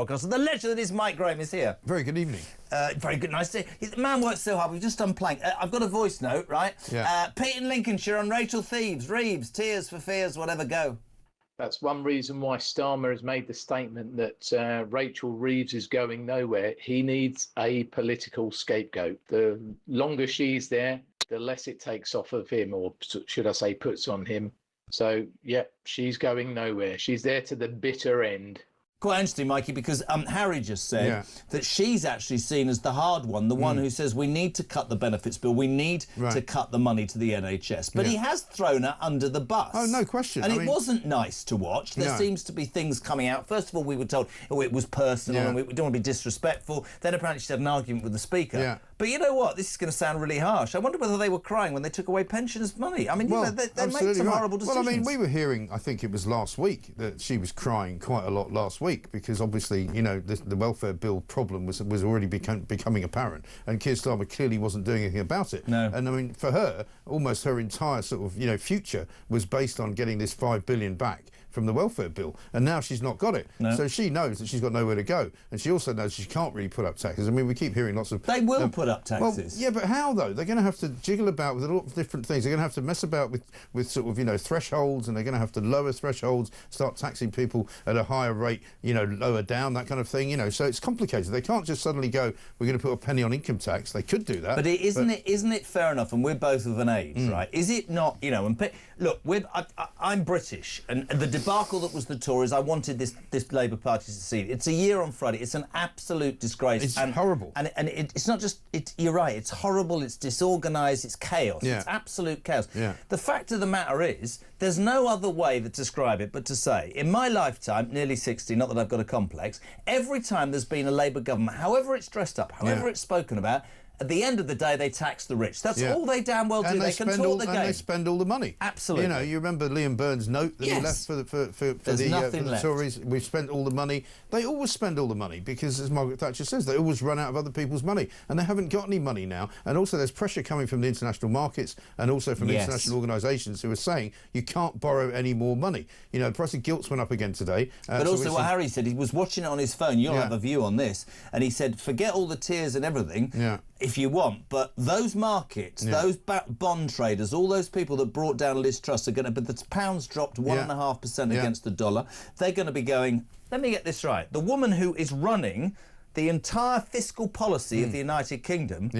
Podcast. The legend that is Mike Graham is here. Very good evening. Very good, nice to see you. The man works so hard. We've just done plank. I've got a voice note, right? Yeah. Pete in Lincolnshire on Rachel Reeves, tears for fears, whatever, go. That's one reason why Starmer has made the statement that Rachel Reeves is going nowhere. He needs a political scapegoat. The longer she's there, the less it takes off of him, or should I say puts on him. So, yeah, she's going nowhere. She's there to the bitter end. Quite interesting, Mikey, because Harry just said that she's actually seen as the hard one, the one who says we need to cut the benefits bill, we need to cut the money to the NHS. But he has thrown her under the bus. Oh, no question. And it wasn't nice to watch. There seems to be things coming out. First of all, we were told it was personal and we don't want to be disrespectful. Then apparently she had an argument with the Speaker. Yeah. But you know what? This is going to sound really harsh. I wonder whether they were crying when they took away pensioners' money. I mean, well, you know, they made some horrible decisions. Well, I mean, we were hearing, I think it was last week, that she was crying quite a lot last week because obviously, you know, the welfare bill problem was already becoming apparent, and Keir Starmer clearly wasn't doing anything about it. No. And I mean, for her, almost her entire sort of, you know, future was based on getting this $5 billion back from the welfare bill, and now she's not got it. No. So she knows that she's got nowhere to go, and she also knows she can't really put up taxes. I mean, we keep hearing lots of... They will put up taxes. Well, yeah, but how, though? They're going to have to jiggle about with a lot of different things. They're going to have to mess about with sort of, you know, thresholds, and they're going to have to lower thresholds, start taxing people at a higher rate, you know, lower down, that kind of thing, you know. So it's complicated. They can't just suddenly go, we're going to put a penny on income tax. They could do that. But isn't it fair enough, and we're both of an age, right? Is it not, you know, and look, I'm British, and the debacle that was the Tories, I wanted this Labour Party to succeed. It's a year on Friday. It's an absolute disgrace. It's horrible. And it's not just... You're right, it's horrible, it's disorganised, it's chaos. Yeah. It's absolute chaos. Yeah. The fact of the matter is, there's no other way to describe it but to say, in my lifetime, nearly 60, not that I've got a complex, every time there's been a Labour government, however it's dressed up, however it's spoken about, at the end of the day, they tax the rich. That's all they damn well do. They control the game. And they spend all the money. Absolutely. You know, you remember Liam Burns' note that he left for the Tories. We've spent all the money. They always spend all the money because, as Margaret Thatcher says, they always run out of other people's money. And they haven't got any money now. And also there's pressure coming from the international markets and also from international organisations who are saying you can't borrow any more money. You know, the price of gilts went up again today. But also what Harry said, he was watching it on his phone. You'll have a view on this. And he said, forget all the tears and everything. If you want, but those markets, those bond traders, all those people that brought down Liz Truss are going to, but the pound's dropped 1.5% against the dollar, they're going to be going, let me get this right, the woman who is running the entire fiscal policy of the United Kingdom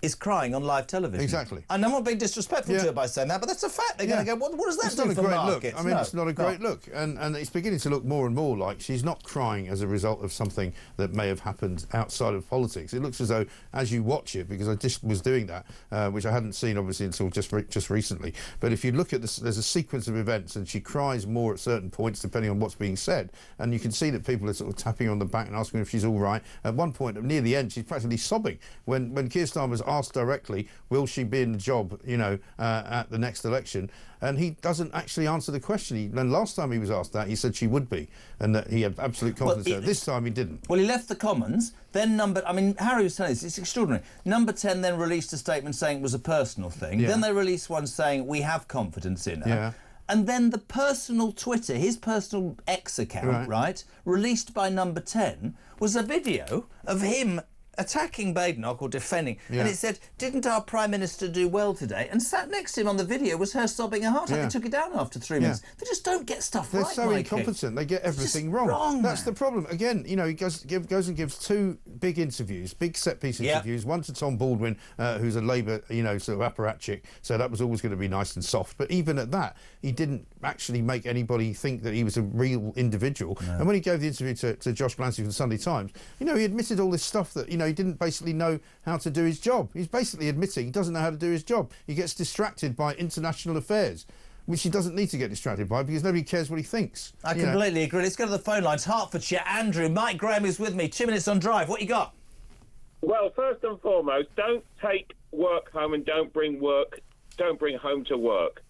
is crying on live television. Exactly. And I'm not being disrespectful to her by saying that, but that's a fact. They're going to go, what does that do for markets? Look. I mean, it's not a great look. And it's beginning to look more and more like she's not crying as a result of something that may have happened outside of politics. It looks as though, as you watch it, because I just was doing that, which I hadn't seen, obviously, until just recently. But if you look at this, there's a sequence of events, and she cries more at certain points, depending on what's being said. And you can see that people are sort of tapping her on the back and asking her if she's all right. At one point, near the end, she's practically sobbing. When Keir Starmer's asked directly, will she be in the job, you know, at the next election? And he doesn't actually answer the question. And last time he was asked that, he said she would be, and that he had absolute confidence in her. This time he didn't. Well, he left the Commons, then Harry was telling us, it's extraordinary. Number 10 then released a statement saying it was a personal thing. Then they released one saying, we have confidence in her. And then the personal Twitter, his personal X account, right, released by Number 10, was a video of him attacking Badenoch or defending, and it said, didn't our Prime Minister do well today? And sat next to him on the video was her sobbing her heart out. They took it down after 3 minutes. They just don't get stuff right, They're so incompetent. They get everything wrong. That's the problem. Again, you know, he goes and gives two big interviews, big set-piece interviews, one to Tom Baldwin, who's a Labour, you know, sort of apparatchik, so that was always going to be nice and soft. But even at that, he didn't actually make anybody think that he was a real individual. And when he gave the interview to Josh Blancy from the Sunday Times, you know, he admitted all this stuff that, you know, he didn't basically know how to do his job. He's basically admitting he doesn't know how to do his job. He gets distracted by international affairs, which he doesn't need to get distracted by because nobody cares what he thinks. I completely agree. Let's go to the phone lines. Hertfordshire, Andrew. Mike Graham is with me. 2 minutes on Drive. What you got? Well, first and foremost, don't take work home and don't bring home to work.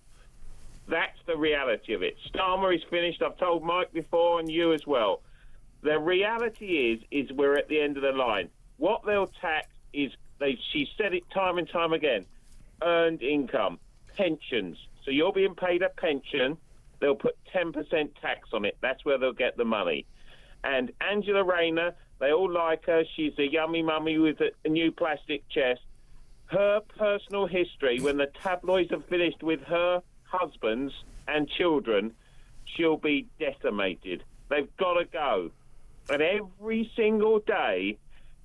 That's the reality of it. Starmer is finished. I've told Mike before and you as well. The reality is we're at the end of the line. What they'll tax is, she said it time and time again, earned income, pensions. So you're being paid a pension, they'll put 10% tax on it. That's where they'll get the money. And Angela Rayner, they all like her. She's a yummy mummy with a new plastic chest. Her personal history, when the tabloids are finished with her husbands and children, she'll be decimated. They've got to go. And every single day,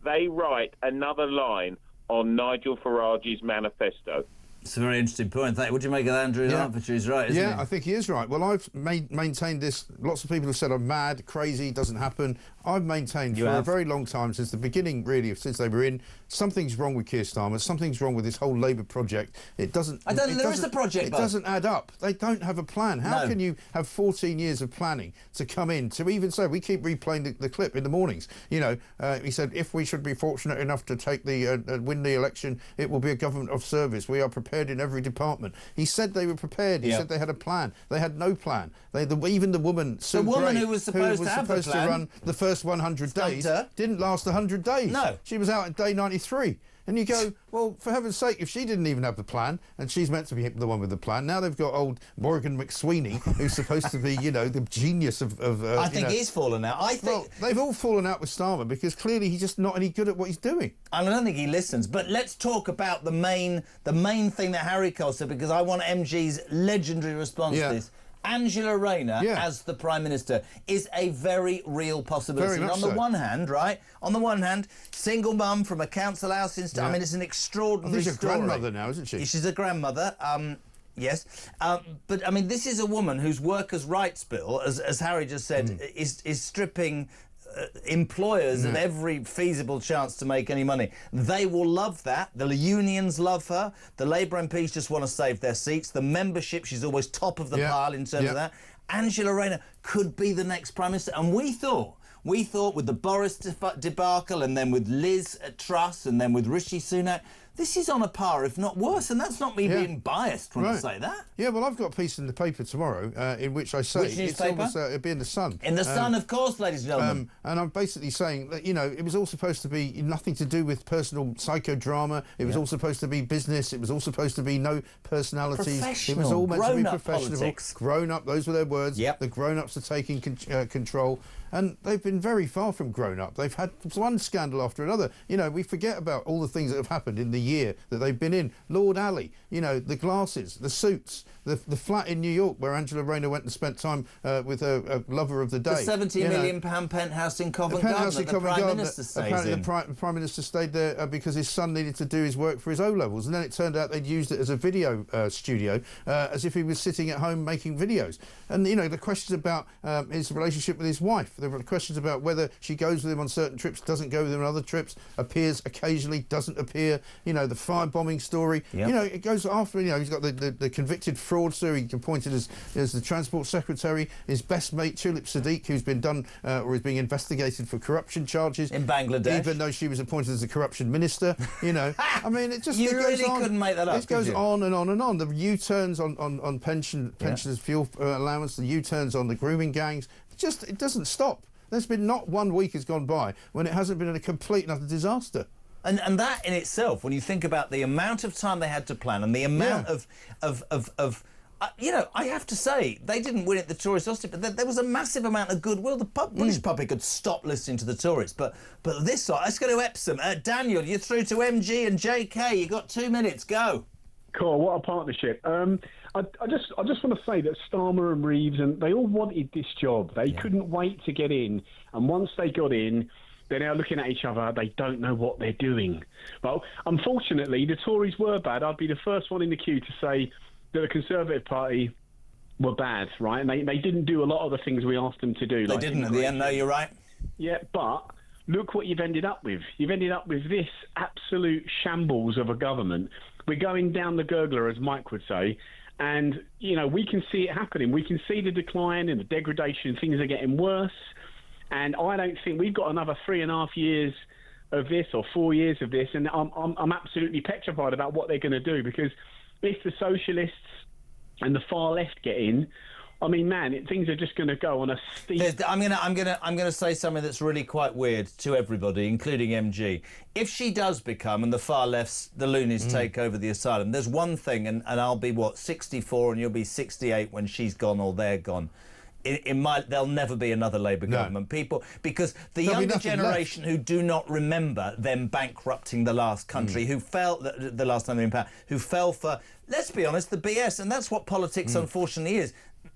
they write another line on Nigel Farage's manifesto. It's a very interesting point. What do you make of Andrew Hertfordshire? He's right, isn't he? I think he is right. Well, I've maintained this. Lots of people have said I'm mad, crazy, doesn't happen. I've maintained for a very long time, since the beginning, really, since they were in, something's wrong with Keir Starmer, something's wrong with this whole Labour project. It doesn't... There is a project, It doesn't add up. They don't have a plan. How can you have 14 years of planning to come in, to even say, we keep replaying the clip in the mornings, you know, he said, if we should be fortunate enough to take win the election, it will be a government of service. We are prepared in every department. He said they were prepared. He said they had a plan. They had no plan. Even the woman, Sue Gray, who was supposed to run the first 100 days, didn't last 100 days. No. She was out at day 93. And you go, well, for heaven's sake, if she didn't even have the plan, and she's meant to be the one with the plan, now they've got old Morgan McSweeney, who's supposed to be, you know, the genius of I think he's fallen out. Well, they've all fallen out with Starmer because clearly he's just not any good at what he's doing. I don't think he listens. But let's talk about the main thing that Harry Cole said, because I want MG's legendary response to this. Angela Rayner as the Prime Minister is a very real possibility. Very much on the one hand, on the one hand, single mum from a council house in... I mean, it's an extraordinary She's a grandmother now, isn't she? She's a grandmother. Yes, but I mean, this is a woman whose workers' rights bill, as Harry just said, is stripping employers of every feasible chance to make any money. They will love that. The unions love her. The Labour MPs just want to save their seats. The membership, she's always top of the pile in terms of that. Angela Rayner could be the next Prime Minister, and we thought with the Boris debacle, and then with Liz Truss, and then with Rishi Sunak, this is on a par, if not worse, and that's not me being biased when I say that. Yeah, well, I've got a piece in the paper tomorrow in which I say... Which newspaper? It'll be in The Sun. In The Sun, of course, ladies and gentlemen. And I'm basically saying that, you know, it was all supposed to be nothing to do with personal psychodrama. It was all supposed to be business. It was all supposed to be no personalities. It was all meant to be professional. Politics. Grown up, those were their words. Yep. The grown-ups are taking control. And they've been very far from grown up. They've had one scandal after another. You know, we forget about all the things that have happened in the year that they've been in. Lord Alley, you know, the glasses, the suits, the flat in New York where Angela Rayner went and spent time with a lover of the day. The £70 million penthouse in Covent Garden that the Prime Minister stays in. Apparently the Prime Minister stayed there because his son needed to do his work for his O-levels. And then it turned out they'd used it as a video studio, as if he was sitting at home making videos. And, you know, the questions about his relationship with his wife. There were questions about whether she goes with him on certain trips, doesn't go with him on other trips, appears occasionally, doesn't appear. You know, the firebombing story. Yep. You know, it goes after, you know, he's got the convicted fraudster he appointed as the Transport Secretary, his best mate, Tulip Siddiq, who's been done or is being investigated for corruption charges. In Bangladesh. Even though she was appointed as a corruption minister, you know. I mean, it just you it goes really on. Couldn't make that up, it goes on and on and on. The U-turns on pensioners' fuel allowance, the U-turns on the grooming gangs. It doesn't stop. There's been not 1 week has gone by when it hasn't been a complete and utter disaster. And that in itself, when you think about the amount of time they had to plan and the amount of you know, I have to say, they didn't win it, the Tories lost it, but there was a massive amount of goodwill. The British public had stopped listening to the Tories, but this side, let's go to Epsom. Daniel, you're through to MG and JK. You've got 2 minutes. Go. Cool, what a partnership. I just want to say that Starmer and Reeves, and they all wanted this job. They couldn't wait to get in, and once they got in, they're now looking at each other. They don't know what they're doing. Well, unfortunately, the Tories were bad. I'd be the first one in the queue to say that the Conservative Party were bad, right? And they didn't do a lot of the things we asked them to do. They didn't at the end, no, you're right. Yeah, but look what you've ended up with. You've ended up with this absolute shambles of a government. We're going down the gurgler, as Mike would say, and, you know, we can see it happening. We can see the decline and the degradation. Things are getting worse. And I don't think we've got another 3.5 years of this or 4 years of this. And I'm absolutely petrified about what they're going to do, because if the socialists and the far left get in, I mean, man, things are just going to go on a steep... I'm gonna say something that's really quite weird to everybody, including MG. If she does become, and the far lefts, the loonies take over the asylum, there's one thing, and I'll be, 64, and you'll be 68 when she's gone or they're gone. there'll never be another Labour government. People, because the younger generation who do not remember them bankrupting the last country, who fell the last time they were in power, who fell for, let's be honest, the BS, and that's what politics unfortunately is.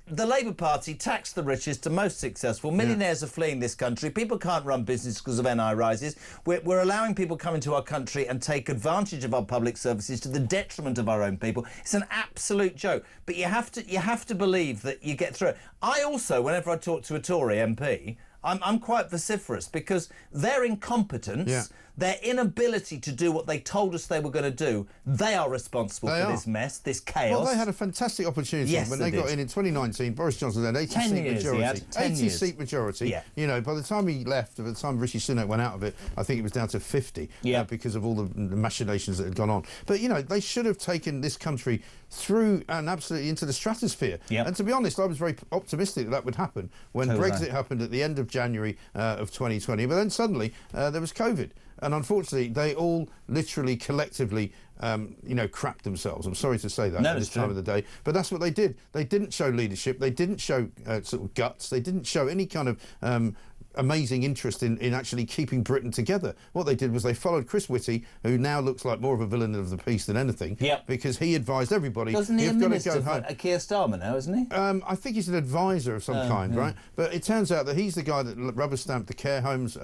The Labour Party tax the richest to most successful. Millionaires are fleeing this country. People can't run business because of NI rises. We're allowing people come into our country and take advantage of our public services to the detriment of our own people. It's an absolute joke. But you have to believe that you get through it. I also, whenever I talk to a Tory MP, I'm quite vociferous because their incompetence, their inability to do what they told us they were going to do, they are responsible for this mess, this chaos. Well, they had a fantastic opportunity when they got in 2019. Boris Johnson had 80-seat majority. 80-seat majority. Yeah. You know, by the time he left, by the time Rishi Sunak went out of it, I think it was down to 50 because of all the machinations that had gone on. But, you know, they should have taken this country through and absolutely into the stratosphere. And to be honest, I was very optimistic that would happen when Brexit happened at the end of January of 2020. But then suddenly there was COVID. And unfortunately, they all literally collectively, you know, crapped themselves. I'm sorry to say that at this time of the day. But that's what they did. They didn't show leadership. They didn't show sort of guts. They didn't show any kind of amazing interest in actually keeping Britain together. What they did was they followed Chris Whitty, who now looks like more of a villain of the piece than anything, because he advised everybody... Doesn't he a minister for Keir Starmer now, isn't he? I think he's an advisor of some kind, right? But it turns out that he's the guy that rubber-stamped the care homes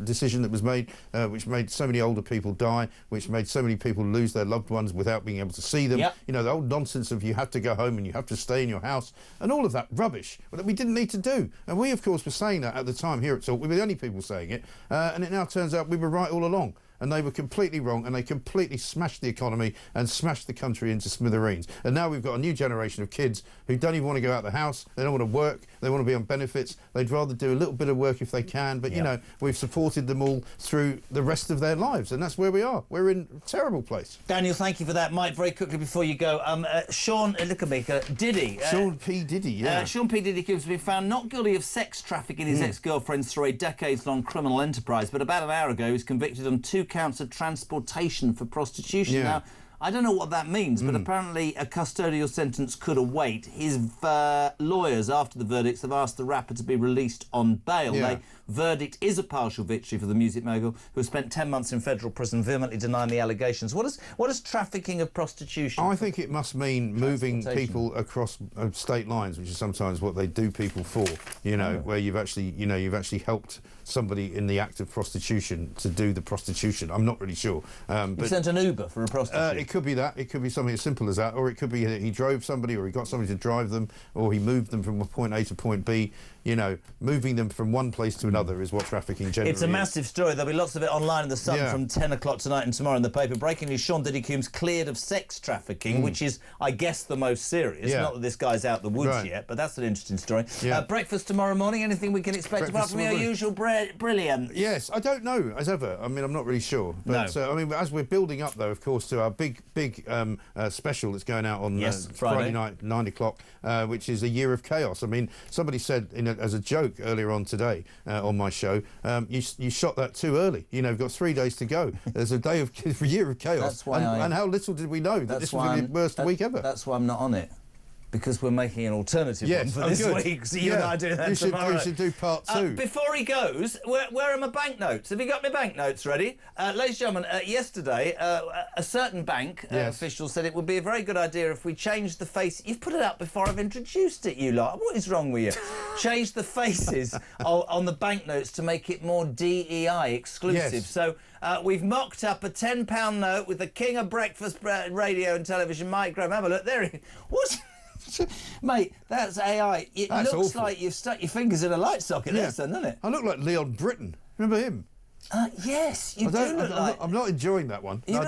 decision that was made, which made so many older people die, which made so many people lose their loved ones without being able to see them. You know, the old nonsense of you have to go home and you have to stay in your house, and all of that rubbish that we didn't need to do. And we, of course, were saying that at the time here at Talk. We were the only people saying it, and it now turns out we were right all along. And they were completely wrong, and they completely smashed the economy and smashed the country into smithereens. And now we've got a new generation of kids who don't even want to go out the house, they don't want to work, they want to be on benefits, they'd rather do a little bit of work if they can, but, you know, we've supported them all through the rest of their lives, and that's where we are. We're in a terrible place. Daniel, thank you for that. Mike, very quickly before you go, Sean, look at me, Diddy. Sean P. Diddy, Sean P. Diddy has been found not guilty of sex trafficking his ex-girlfriends through a decades-long criminal enterprise, but about an hour ago he was convicted on 2 counts of transportation for prostitution. Now, I don't know what that means, but apparently a custodial sentence could await. His lawyers, after the verdicts, have asked the rapper to be released on bail. The verdict is a partial victory for the music mogul, who has spent 10 months in federal prison vehemently denying the allegations. What is trafficking of prostitution? I think it must mean moving people across state lines, which is sometimes what they do people for, you know, where you've actually helped somebody in the act of prostitution to do the prostitution. I'm not really sure. But he sent an Uber for a prostitute. It could be that. It could be something as simple as that, or it could be that he drove somebody, or he got somebody to drive them, or he moved them from point A to point B. You know, moving them from one place to another is what trafficking generally is. It's a massive story. There'll be lots of it online in The Sun from 10 o'clock tonight and tomorrow in the paper. Breaking news, Sean Diddy Coombs cleared of sex trafficking, which is, I guess, the most serious. Not that this guy's out the woods yet, but that's an interesting story. Breakfast tomorrow morning, anything we can expect apart from your usual brilliant? Yes, I don't know, as ever. I mean, I'm not really sure. But, I mean, as we're building up, though, of course, to our big special that's going out on Friday night, 9 o'clock, which is A Year of Chaos. I mean, somebody said as a joke earlier on today on my show, you shot that too early. You know, we've got 3 days to go. There's a year of chaos. That's why and how little did we know that this was going to be the worst week ever. That's why I'm not on it. Because we're making an alternative one for this week. So you and I do that tomorrow. We should do part 2. Before he goes, where are my banknotes? Have you got my banknotes ready? Ladies and gentlemen, yesterday, a certain bank official said it would be a very good idea if we changed the face. You've put it up before I've introduced it, you lot. What is wrong with you? Change the faces on the banknotes to make it more DEI exclusive. Yes. So we've mocked up a £10 note with the king of breakfast radio and television, Mike Graham. Have a look. There he is. What's... Mate, that's AI. That's looks awful. Like you've stuck your fingers in a light socket there, son, doesn't it? I look like Leon Britton. Remember him? Yes, you do look like... I'm not enjoying that one. You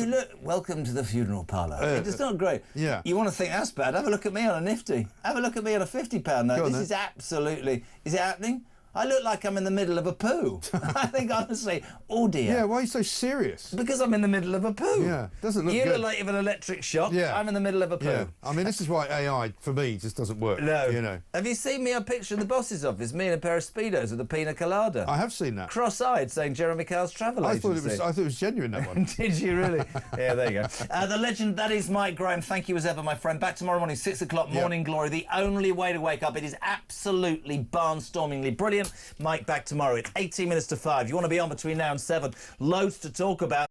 look... Welcome to the funeral parlour. It's not great. Yeah. You want to think that's bad? Have a look at me on a nifty. Have a look at me on a £50 note. This is absolutely... Is it happening? I look like I'm in the middle of a poo. I think, honestly, oh dear. Yeah, why are you so serious? Because I'm in the middle of a poo. Yeah, doesn't look You good. look like you've an electric shock. Yeah. I'm in the middle of a poo. Yeah. I mean, this is why AI, for me, just doesn't work. No. You know. Have you seen me a picture in the boss's office, me in a pair of Speedos with a pina colada? I have seen that. Cross-eyed, saying Jeremy Carl's travel agency. I thought it was genuine, that one. Did you really? Yeah, there you go. The legend, that is Mike Graham. Thank you as ever, my friend. Back tomorrow morning, 6 o'clock, Morning Glory. The only way to wake up. It is absolutely barnstormingly brilliant. Mike, back tomorrow. It's 18 minutes to 5. You want to be on between now and 7. Loads to talk about.